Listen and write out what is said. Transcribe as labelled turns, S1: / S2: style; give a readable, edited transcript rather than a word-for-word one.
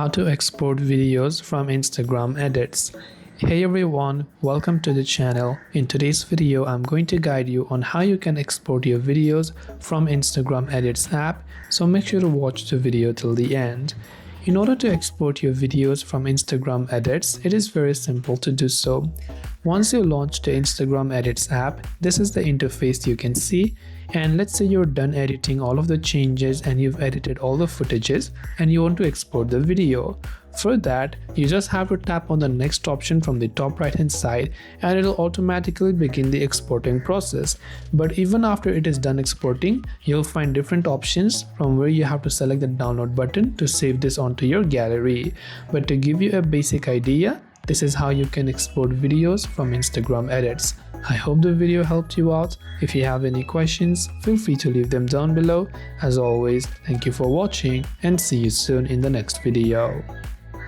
S1: How to export videos from Instagram edits. Hey everyone, welcome to the channel. In today's video, I'm going to guide you on how you can export your videos from Instagram Edits app, so make sure to watch the video till the end. In order to export your videos from Instagram Edits, it is very simple to do so. Once you launch the Instagram Edits app, this is the interface you can see, and let's say you're done editing all of the changes and you've edited all the footages and you want to export the video. For that, you just have to tap on the next option from the top right hand side and it'll automatically begin the exporting process. But even after it is done exporting, you'll find different options from where you have to select the download button to save this onto your gallery. But to give you a basic idea, this is how you can export videos from Instagram Edits. I hope the video helped you out. If you have any questions, feel free to leave them down below. As always, thank you for watching and see you soon in the next video.